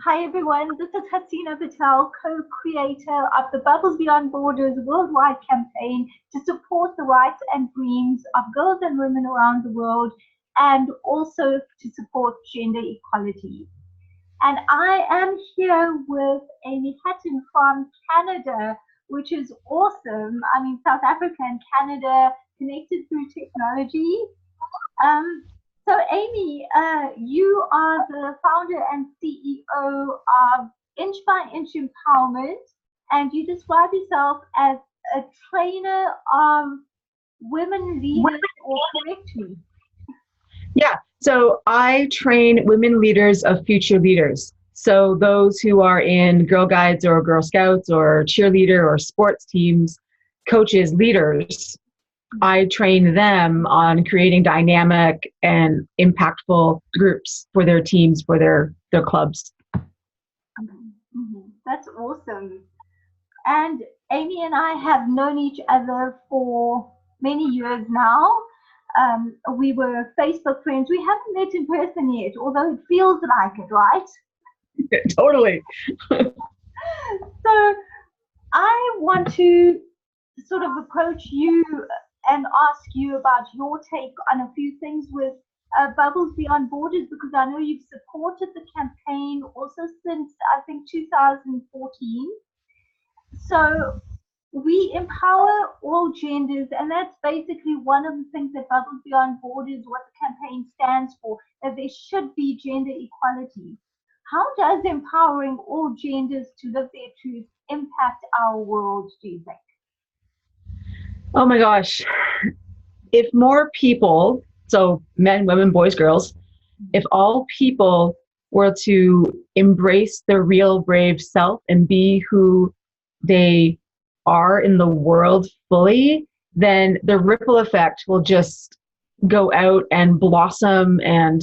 Hi everyone, this is Hasina Patel, co-creator of the Bubbles Beyond Borders worldwide campaign to support the rights and dreams of girls and women around the world and also to support gender equality. And I am here with Aime Hutton from Canada, which is awesome. I mean, South Africa and Canada connected through technology. Um, so, Amy, you are the founder and CEO of Inch by Inch Empowerment, and you describe yourself as a trainer of women leaders, or correct me? Yeah. So I train women leaders of future leaders. So those who are in Girl Guides or Girl Scouts or cheerleader or sports teams, coaches, leaders, I train them on creating dynamic and impactful groups for their teams, for their clubs. That's awesome. And Amy and I have known each other for many years now. We were Facebook friends. We haven't met in person yet, although it feels like it, right? Totally. So I want to sort of approach you and ask you about your take on a few things with Bubbles Beyond Borders because I know you've supported the campaign also since I think 2014. So we empower all genders, and that's basically one of the things that Bubbles Beyond Borders, what the campaign stands for, that there should be gender equality. How does empowering all genders to live their truth impact our world, do you think? Oh my gosh. If more people, so men, women, boys, girls, if all people were to embrace their real brave self and be who they are in the world fully, then the ripple effect will just go out and blossom. And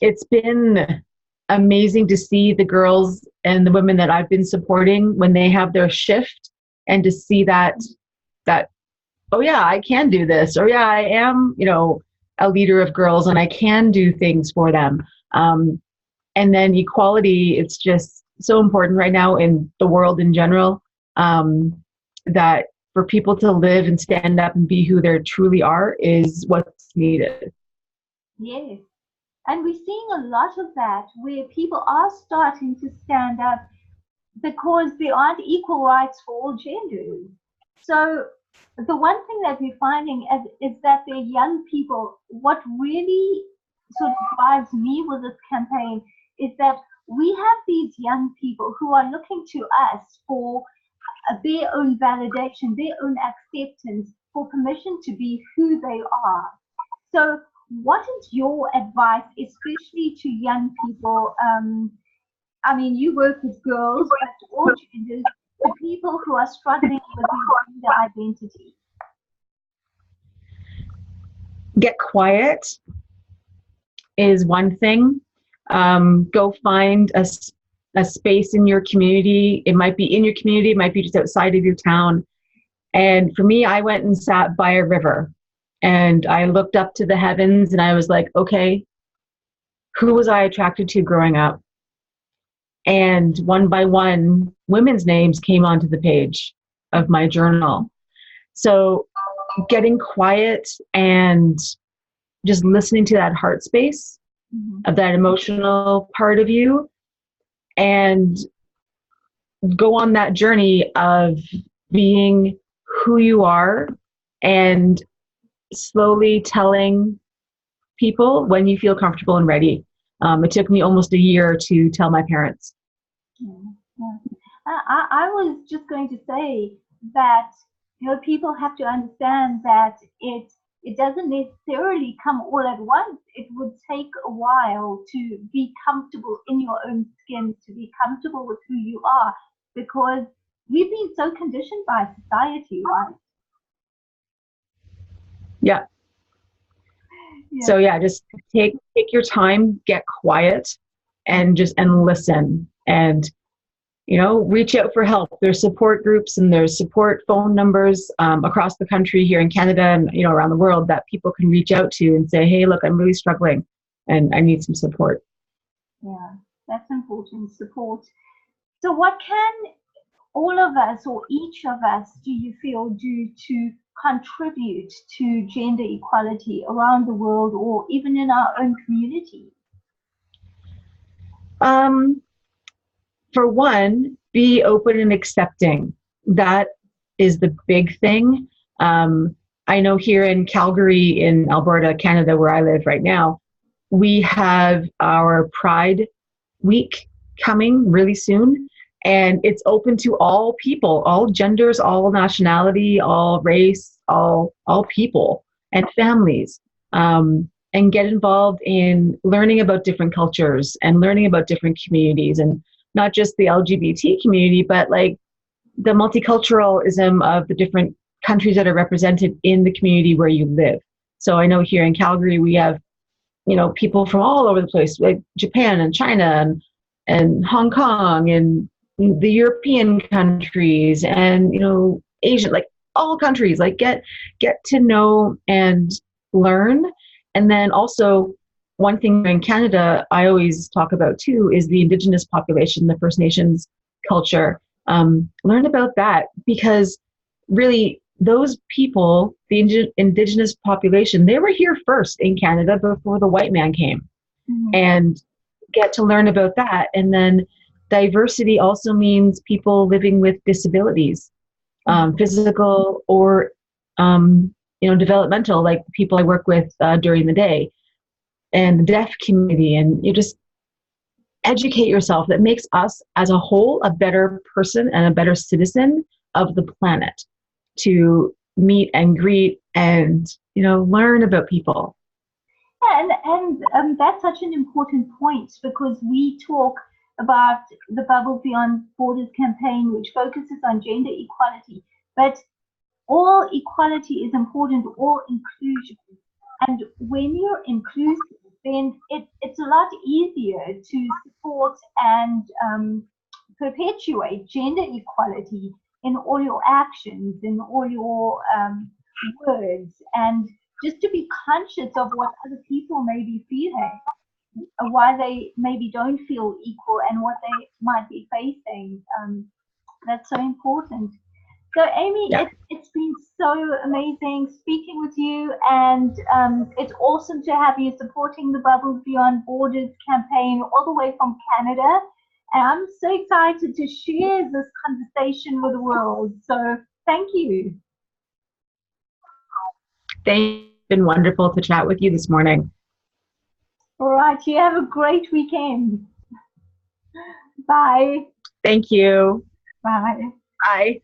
it's been amazing to see the girls and the women that I've been supporting when they have their shift and to see that oh yeah, I can do this, or yeah, I am, a leader of girls and I can do things for them. And then equality, it's just so important right now in the world in general, that for people to live and stand up and be who they truly are is what's needed. Yes. And we're seeing a lot of that where people are starting to stand up because there aren't equal rights for all genders. So the one thing that we're finding is that the young people, what really sort of drives me with this campaign is that we have these young people who are looking to us for their own validation, their own acceptance, for permission to be who they are. So, what is your advice, especially to young people? I mean, you work with girls, but all genders, to people who are struggling with their gender identity. Get quiet is one thing. Go find a space in your community. It might be in your community, it might be just outside of your town. And for me, I went and sat by a river and I looked up to the heavens and I was like, okay, who was I attracted to growing up? And one by one, women's names came onto the page of my journal. So getting quiet and just listening to that heart space of that emotional part of you and go on that journey of being who you are and slowly telling people when you feel comfortable and ready. It took me almost a year to tell my parents. Yeah, yeah. I was just going to say that people have to understand that it doesn't necessarily come all at once. It would take a while to be comfortable in your own skin, to be comfortable with who you are, because we've been so conditioned by society, right? Yeah. Yeah. So yeah, just take your time, get quiet, and listen, and reach out for help. There's support groups and there's support phone numbers across the country here in Canada and around the world that people can reach out to and say, hey, look, I'm really struggling and I need some support. Yeah. That's important, support. So what can all of us or each of us do you feel do to contribute to gender equality around the world or even in our own community? For one, be open and accepting. That is the big thing. I know here in Calgary, in Alberta, Canada, where I live right now, we have our Pride Week coming really soon. And it's open to all people, all genders, all nationality, all race, all people and families. And get involved in learning about different cultures and learning about different communities, and not just the LGBT community, but like the multiculturalism of the different countries that are represented in the community where you live. So I know here in Calgary, we have, people from all over the place, like Japan and China and Hong Kong and the European countries and, Asian, like all countries, like get to know and learn. And then also, one thing in Canada I always talk about too is the Indigenous population, the First Nations culture. Learn about that, because really those people, the Indigenous population, they were here first in Canada before the white man came. Mm-hmm. And get to learn about that. And then diversity also means people living with disabilities, physical or developmental, like people I work with during the day, and the deaf community. And you just educate yourself. That makes us as a whole a better person and a better citizen of the planet, to meet and greet and learn about people. And that's such an important point, because we talk about the Bubble Beyond Borders campaign, which focuses on gender equality, but all equality is important, all inclusion. And when you're inclusive, then it's a lot easier to support and perpetuate gender equality in all your actions, in all your words, and just to be conscious of what other people may be feeling, why they maybe don't feel equal, and what they might be facing. That's so important. So, Aime, Yeah. it's been so amazing speaking with you, and it's awesome to have you supporting the Bubbles Beyond Borders campaign all the way from Canada. And I'm so excited to share this conversation with the world. So, thank you. It's been wonderful to chat with you this morning. All right, you have a great weekend. Bye. Thank you. Bye. Bye.